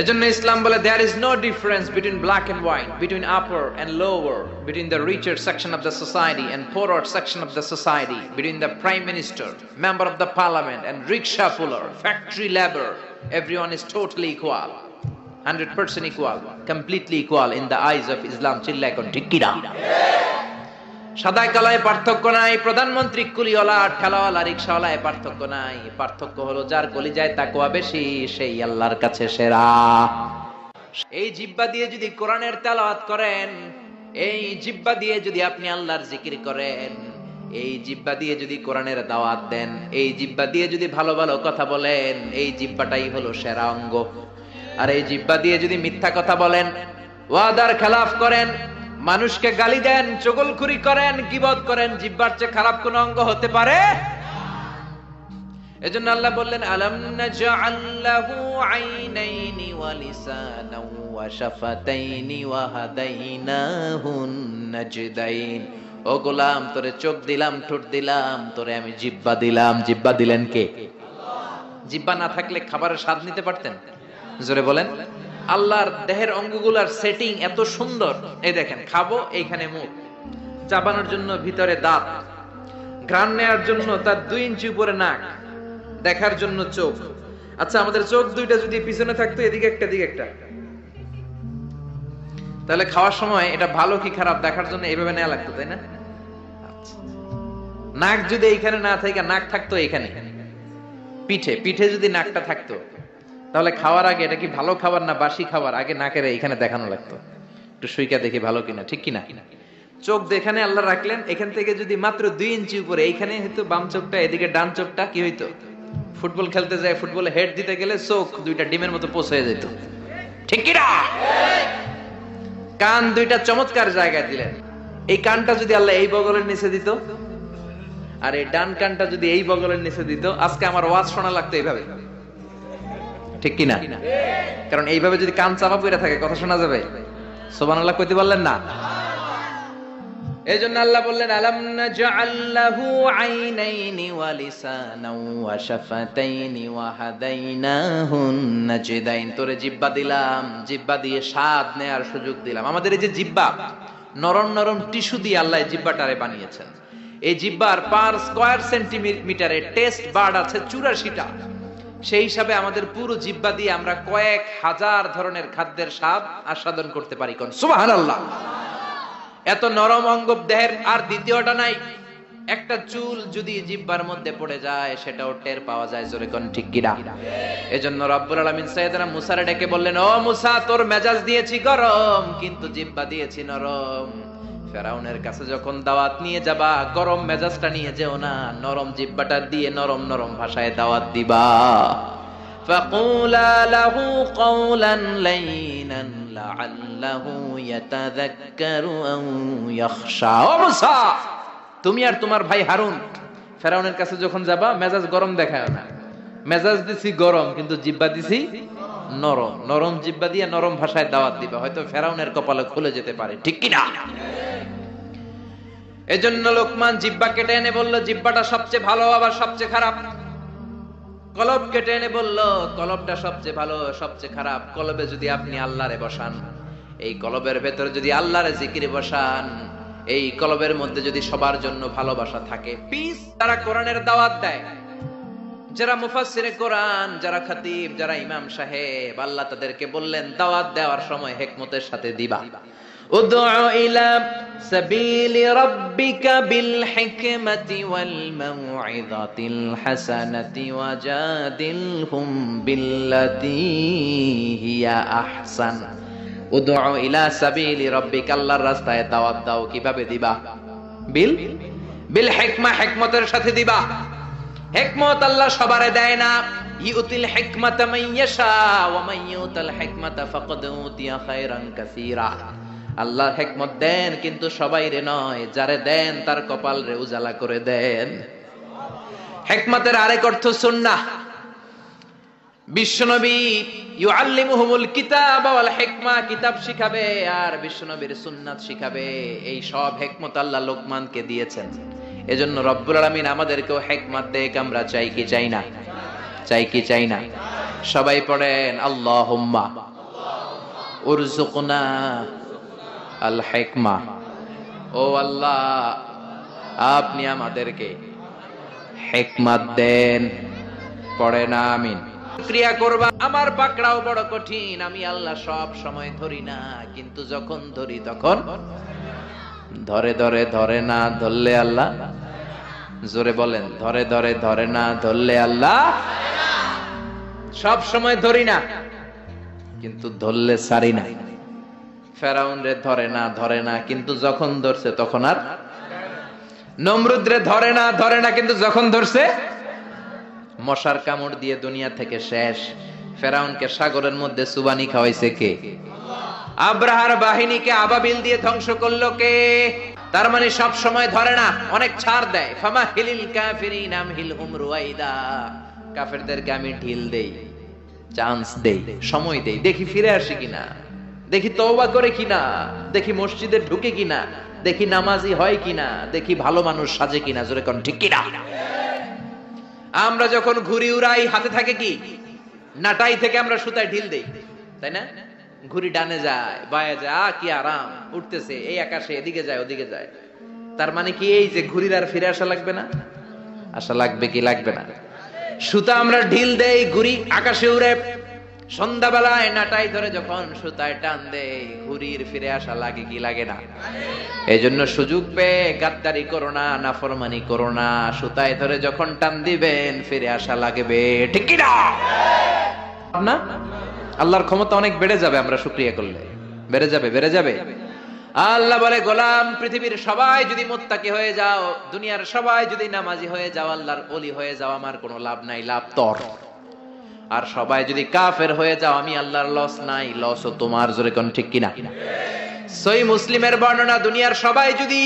Speaker 1: এজন্য ইসলাম বলে there is no difference between black and white, between upper and lower, between the richer section of the society and poorer section of the society, between the prime minister, member of the parliament and rickshaw puller, factory labor. Everyone is totally equal, 100% equal, completely equal in the eyes of Islam. চিল্লা এখন ঠিক কি না? সাদা কালায় পার্থক্য নাই, প্রধানমন্ত্রী কুলিওয়ালা ঠেলাওয়ালা রিকশাওয়ালায় পার্থক্য নাই। পার্থক্য হলো যার কলিজায় তাকওয়া বেশি সেই আল্লাহর কাছে সেরা। এই জিহ্বা দিয়ে যদি কোরআনের তেলাওয়াত করেন, এই জিহ্বা দিয়ে যদি আপনি আল্লাহর জিকির করেন, এই জিহ্বা দিয়ে যদি কোরআনের দাওয়াত দেন, এই জিহ্বা দিয়ে যদি ভালো ভালো কথা বলেন, এই জিহ্বাটাই হলো সেরা অঙ্গ। আর এই জিহ্বা দিয়ে যদি মিথ্যা কথা বলেন, ওয়াদার খেলাফ করেন, মানুষকে গালি দেন, চগলখুরি করেন, গীবত করেন, জিহ্বার চেয়ে খারাপ কোন অঙ্গ হতে পারে? এজন্য আল্লাহ বললেন আলাম নাজআল লাহু আইনাইনি ওয়া লিসানাও ওয়া শাফাতাইনি ওয়া হাদাইনাহুন নাজদাইন। ও গোলাম, তোরে চোখ দিলাম, ঠোঁট দিলাম, তোরে আমি জিহ্বা দিলাম। জিহ্বা দিলেন কে? জিহ্বা না থাকলে খাবারের স্বাদ নিতে পারতেন? জোরে বলেন। আল্লাহর দেহের অঙ্গগুলার সেটিং এত সুন্দর। এই দেখেন, খাবো এইখানে মুখ, চাবানোর জন্য ভিতরে দাঁত, ঘ্রাণ নেওয়ার জন্য তার 2 ইঞ্চি উপরে নাক, দেখার জন্য চোখ। আচ্ছা, আমাদের চোখ দুইটা যদি পিছনে থাকতো, এদিকে একটা এদিকে একটা, তাহলে খাওয়ার সময় এটা ভালো কি খারাপ দেখার জন্য এইভাবে নেওয়া লাগতো, তাই না? আচ্ছা, নাক যদি এইখানে না থাকে, নাক থাকতো এইখানে পিঠে, পিঠে যদি নাকটা থাকতো, তাহলে খাওয়ার আগে এটা কি ভালো খাবার না বাসি খাবার, আগে নাকের এখানে দেখানো লাগতো, একটু সুইকা দেখি ভালো কিনা, ঠিক কিনা? চোখ যেখানে আল্লাহ রাখলেন, এখান থেকে যদি মাত্র 2 ইঞ্চি উপরে, এইখানে হয়তো বাম চোখটা, এদিকে ডান চোখটা, কি হইতো? ফুটবল খেলতে যায়, ফুটবলে হেড দিতে গেলে চোখ দুইটা ডিমের মতো পোষ হয়ে যেত, ঠিক কিনা? কান দুইটা চমৎকার জায়গায় দিলেন। এই কানটা যদি আল্লাহ এই বগলের নিচে দিত, আর এই ডান কানটা যদি এই বগলের নিচে দিত, আজকে আমার ওয়াজ শোনা লাগতো এইভাবে, ঠিক কিনা? কারণ এইভাবে যদি কান চাপা পড়ে থাকে, কথা শোনা যাবে? সুবহানাল্লাহ কইতে পারলেন না? এইজন্য আল্লাহ বললেন আলাম নাজআল লাহু আইনাইনি ওয়া লিসানাও ওয়া শাফাতাইনি ওয়া হাদাইনাহুন নাজদাইন। তোরে জিহ্বা দিলাম, জিহ্বা দিয়ে স্বাদ নেয়ার সুযোগ দিলাম। আমাদের এই যে জিহ্বা, নরম নরম টিস্যু দিয়ে আল্লাহ জিহ্বাটারে বানিয়েছেন। এই জিহ্বার পার স্কয়ার সেন্টিমিটারে টেস্ট বার্ড আছে 84টা। সেই হিসাবে আমাদের পুরো জিহ্বা দিয়ে আমরা কয়েক হাজার ধরনের খাদ্যের স্বাদ আস্বাদন করতে পারি। কোন সুবহানাল্লাহ! এত নরম অঙ্গ দেহের আর দ্বিতীয়টা নাই। একটা চুল যদি জিহ্বার মধ্যে পড়ে যায়, সেটাও টের পাওয়া যায়, জোরে কোন ঠিক কিনা? এজন্য রব্বুল আলামিন সাইয়েদনা মুসারে ডেকে বললেন, ও মুসা, তোর মেজাজ দিয়েছি গরম, কিন্তু জিহ্বা দিয়েছি নরম। ফেরাউনের কাছে যখন দাওয়াত নিয়ে যাবা, গরম মেজাজটা নিয়ে যেও না, নরম জিহ্বাটা দিয়ে নরম নরম ভাষায় দাওয়াত দিবা। ফাকুলা লাহু কাওলান লাইনান লাআল্লাহু ইয়াতাযাক্কারু আও ইয়াখশা। ও মুসা, তুমি আর তোমার ভাই হারুন ফেরাউনের কাছে যখন যাবা, মেজাজ গরম দেখায় না। মেজাজ দিছি গরম, কিন্তু জিহ্বা দিছি নরম। নরম জিহ্বা দিয়ে নরম ভাষায় দাওয়াত দিবা, হয়তো ফেরাউনের কপালে খুলে যেতে পারে, ঠিক কি না? এজন্য লোকমান জিহ্বা কেটে এনে বলল, জিহ্বাটা সবচেয়ে ভালো আবার সবচেয়ে খারাপ। কলব কেটে এনে বলল, কলবটা সবচেয়ে ভালো সবচেয়ে খারাপ। কলবে যদি আপনি আল্লাহরে বসান, এই কলবের ভেতরে যদি আল্লাহরে জিকিরে বসান, এই কলবের মধ্যে যদি সবার জন্য ভালোবাসা থাকে, পিস। তারা কোরআনের দাওয়াত দেয়, যারা মুফাসসিরে কোরআন, যারা খতিব, যারা ইমাম সাহেব, আল্লাহ তাদেরকে বললেন দাওয়াত দেওয়ার সময় হিকমতের সাথে দিবা। উদউ ইলা সাবিলি রাব্বিকা বিল হিকমাতি ওয়াল মাউইযাতিল হাসানাতি ওয়াজাদিলহুম বিল্লাতী হিয়া আহসান। উদউ ইলা সাবিলি রাব্বিকা, আল্লাহর রাস্তায় দাওয়াত দাও। কিভাবে দিবা? বিল হিকমা, হিকমতের সাথে দিবা। হিকমত আল্লাহ সবারে দেয় না। ইউতিল হিকমাতা মান ইয়াশা ওয়া মান ইউতাল হিকমাতা ফাকাদ উতিয়া খায়রান কাসীরা। আল্লাহ হিকমত দেন কিন্তু সবাই রে নয়, যারে দেন তার কপাল রে উজালা করে দেন। হিকমতের আরেক অর্থ সুন্নাহ। বিশ্বনবী ইউআল্লিমুহুমুল কিতাব ওয়াল হিকমা, কিতাব শিখাবে আর বিশ্বনবীর সুন্নাত শিখাবে। এই সব হিকমত আল্লাহ লোকমানকে দিয়েছেন। এজন্য রব্বুল আলামিন আমাদেরকেও হিকমত দেক। আমরা চাই কি চাই না? চাই কি চাই না? সবাই পড়েন আল্লাহুম্মা উরযুকনা আল হিকমা। ও আল্লাহ, আপনি আমাদেরকে হিকমত দেন। পড়েন আমিন। ক্রিয়া করবা। আমার পাকড়াও বড় কঠিন, আমি আল্লাহ সব সময় ধরি না, কিন্তু যখন ধরি তখন ধরে ধরে ধরে না ধরলে আল্লাহ, জোরে বলেন, ধরে ধরে ধরে না ধরলে আল্লাহ। সব সময় ধরি না কিন্তু ধরলে সারি না। ফেরাউন রে ধরে না কিন্তু যখন ধরছে তখন আর, নমরুদ রে ধরে না কিন্তু যখন ধরছে, মশার কামড় দিয়ে দুনিয়া থেকে শেষ। ফেরাউনকে সাগরের মধ্যে সুবানি খাওয়াইছে কে? আব্রাহার বাহিনীকে আবাবিল দিয়ে ধ্বংস করলো কে? তার মানে সব সময় ধরে না, অনেক ছাড় দেয়। ফামাহিলিল কাফিরিন আমহিলহুম রুয়াইদা, কাফেরদেরকে আমি ঢিল দেই, চান্স দেই, সময় দেই, দেখি ফিরে আসে কিনা, দেখি তওবা করে কিনা, দেখি মসজিদে ঢুকে কিনা, দেখি নামাজি হয় কিনা, দেখি ভালো মানুষ সাজে কিনা। জোরে কোন ঠিক কিনা? আমরা যখন ঘুড়ি উড়াই হাতে থাকে কি? নাটাই থেকে আমরা সুতায় ঢিল দেই, তাই না? ঘুড়ি ডানে যায়, বায়ে যায়, কি আরাম, উঠতেছে এই আকাশে, এদিকে যায় ওদিকে যায়। তার মানে কি এই যে ঘুড়ির আর ফিরে আসা লাগবে না? আসা লাগবে কি লাগবে না? সুতা আমরা ঢিল দেই, ঘুড়ি আকাশে উড়ে। সন্ধ্যাবেলায় নাটাই ধরে যখন সুতায় টান দেই, ঘুড়ির ফিরে আসা লাগে কি লাগে না? এই জন্য সুযোগ পেয়ে গাদ্দারি করো না, নাফরমানি করো না। সুতায় ধরে যখন টান দিবেন ফিরে আসা লাগবে, ঠিক কি না? না, আল্লাহর ক্ষমতা অনেক বেড়ে যাবে আমরা শুকরিয়া করলে। বেড়ে যাবে, বেড়ে যাবে। আল্লাহ বলে, গোলাম, পৃথিবীর সবাই যদি মুত্তাকি হয়ে যাও, দুনিয়ার সবাই যদি নামাজি হয়ে যাও, আল্লাহর ওলি হয়ে যাও, আমার কোনো লাভ নাই, লাভ তোর। আর সবাই যদি কাফের হয়ে যাও, আমি আল্লাহর লস নাই, লসও তোমার। জোরে কোন ঠিক কিনা? সহিহ মুসলিমের বর্ণনা, দুনিয়ার সবাই যদি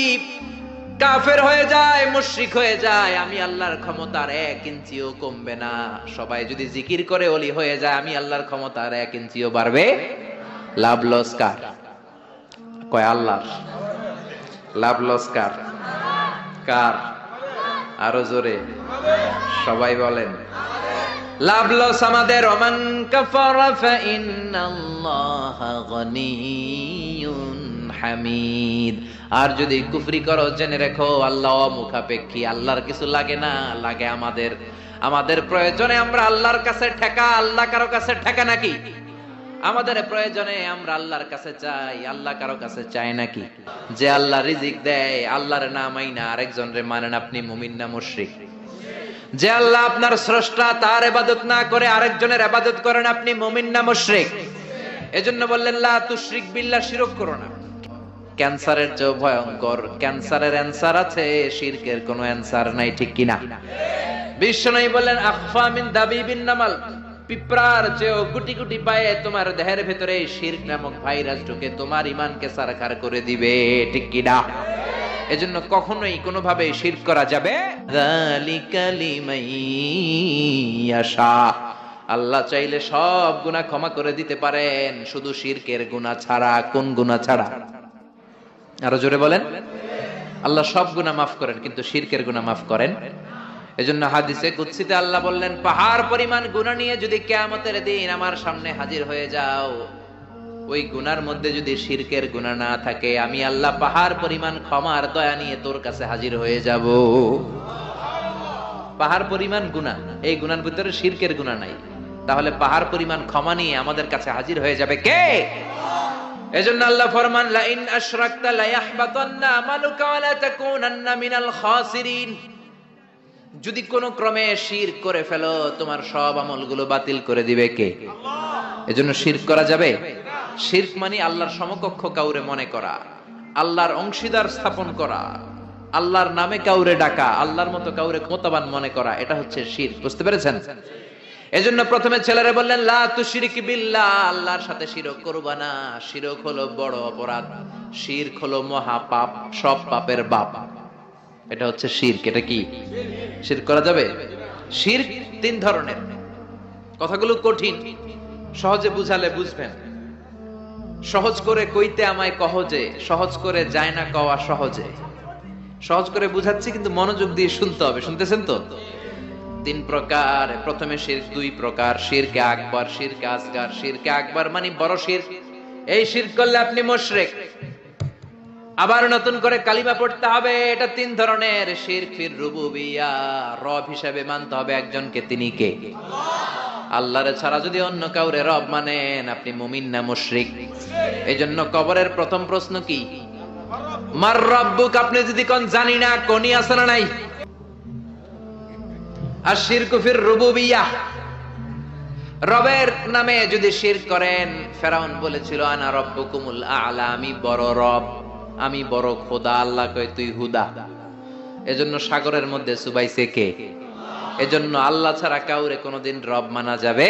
Speaker 1: কাফের হয়ে যায়, মুশরিক হয়ে যায়, আমি আল্লাহর ক্ষমতার 1 ইঞ্চিও কমবে না। সবাই যদি জিকির করে ওলি হয়ে যায়, আমি আল্লাহর ক্ষমতার 1 ইঞ্চিও বাড়বে। লাভ লস কার? কয় আল্লাহর। লাভ লস কার? কার? আরো জোরে সবাই বলেন। লাভ লস আমাদের। ওমান কাফারা ফাইন্নাল্লাহা গনিয়্যুন হামিদ। আর যদি কুফরি করো, জেনে রেখো আল্লাহ মুখাপেক্ষী, আল্লাহর কিছু লাগে না, লাগে আমাদের। আমাদের প্রয়োজনে আমরা আল্লাহর কাছে ঠেকা, আল্লাহ কারো কাছে ঠেকা নাকি? আমাদের প্রয়োজনে আমরা আল্লাহর কাছে চাই, আল্লাহ কারো কাছে চায় নাকি? যে আল্লাহ রিজিক দেয়, আল্লাহর না মাইনা আরেকজন রে মানেন, আপনি মুমিন না মুশরিক? যে আল্লাহ আপনার স্রষ্টা, তার ইবাদত না করে আরেকজনের ইবাদত করেন, আপনি মুমিন না মুশরিক? এজন্য বললেন লা তুশরিক বিল্লাহ, শিরক করো না। ক্যান্সারের চেয়ে ভয়ঙ্কর, ক্যান্সারের অ্যানসার আছে, শিরকের কোনো অ্যানসার নাই, ঠিক কিনা? বিশ্বনবী বললেন আখফা মিন দাবিবিন নামাল, পিঁপড়ার চেয়েও গুটি গুটি পায়ে তোমার দেহের ভেতরে শিরক নামক ভাইরাস ঢুকে তোমার ঈমানকে সারখার করে দিবে, ঠিক কিনা? এজন্য কখনোই কোনোভাবে শিরক করা যাবে। যালিকা লিমান ইয়াশা, আল্লাহ চাইলে সব গুনাহ ক্ষমা করে দিতে পারেন, শুধু শিরকের গুনাহ ছাড়া। কোন গুনাহ ছাড়া? আরো জোরে বলেন। আল্লাহ সব গুনাহ মাফ করেন, কিন্তু শিরকের গুনাহ মাফ করেন। এজন্য হাদিসে কুদসিতে আল্লাহ বললেন, পাহাড় পরিমাণ গুনাহ নিয়ে যদি কিয়ামতের দিন আমার সামনে হাজির হয়ে যাও, ওই গুনার মধ্যে যদি শিরকের গুনাহ না থাকে, আমি আল্লাহ পাহাড় পরিমাণ ক্ষমার দয়া নিয়ে তোর কাছে হাজির হয়ে যাব। পাহাড় পরিমাণ গুনাহ, এই গুনার ভিতরে শিরকের গুনাহ নাই, তাহলে পাহাড় পরিমাণ ক্ষমা নিয়ে আমাদের কাছে হাজির হয়ে যাবে কে? এজন্য আল্লাহ ফরমান, লা ইন আশরাকতা লা ইয়াহবাতান্না আমালুকা ওয়া লা তাকুনান্না মিনাল খাসিরিন। যদি কোনো ক্রমে শিরক করে ফেলো, তোমার সব আমলগুলো বাতিল করে দিবে কে? আল্লাহ। এজন্য শিরক করা যাবে? শিরক মানে আল্লাহর সমকক্ষ কাউরে মনে করা, আল্লাহর অংশীদার স্থাপন করা, আল্লাহর নামে কাউরে ডাকা, আল্লাহর মতো কাউরে ক্ষমতাবান মনে করা, এটা হচ্ছে শিরক। বুঝতে পেরেছেন? এজন্য প্রথমে ছেলেরা বললেন লা তুশরিক বিল্লাহ, আল্লাহর সাথে শিরক করবা না। শিরক হলো বড় অপরাধ, শিরক হলো মহা পাপ, সব পাপের বাপ। এটা হচ্ছে শিরক। এটা কি শিরক করা যাবে? শিরক তিন ধরনের। কথাগুলো কঠিন, সহজে বুঝালে বুঝবেন। সহজ করে কইতে আমায় কহজে, সহজ করে যায় না কওয়া সহজে। সহজ করে বুঝাচ্ছি, কিন্তু মনোযোগ দিয়ে শুনতে হবে। শুনতেছেন তো? তিন প্রকার। প্রথমে শিরক দুই প্রকার, শিরকে আকবার, শিরকে আসগার। শিরকে আকবার মানে বড় শিরক, এই শিরক করলে আপনি মুশরিক। আবার নতুন করে কালিমা পড়তে হবে। এটা তিন ধরনের। শিরক ফির রুবুবিয়া, রব হিসেবে মানতে হবে একজনকে। তিনি কে? আল্লাহর ছাড়া যদি অন্য কাউরে রব মানেন, আপনি মুমিন না মুশরিক? এইজন্য কবরের প্রথম প্রশ্ন কি? মার রব্বুক। আপনি যদি কোন জানি না, কোনই আছে না নাই? আর শিরকু ফির রুবুবিয়া, রবের নামে যদি শিরক করেন। ফেরাউন বলেছিল আনা রব্বুকুমুল আ'লা, আমি বড় রব, আমি বড় খোদা। আল্লাহ কয় তুই হুদা। এজন্য সাগরের মধ্যে চুবাইছে কে? এজন্য আল্লাহ ছাড়া কাউরে কোনোদিন রব মানা যাবে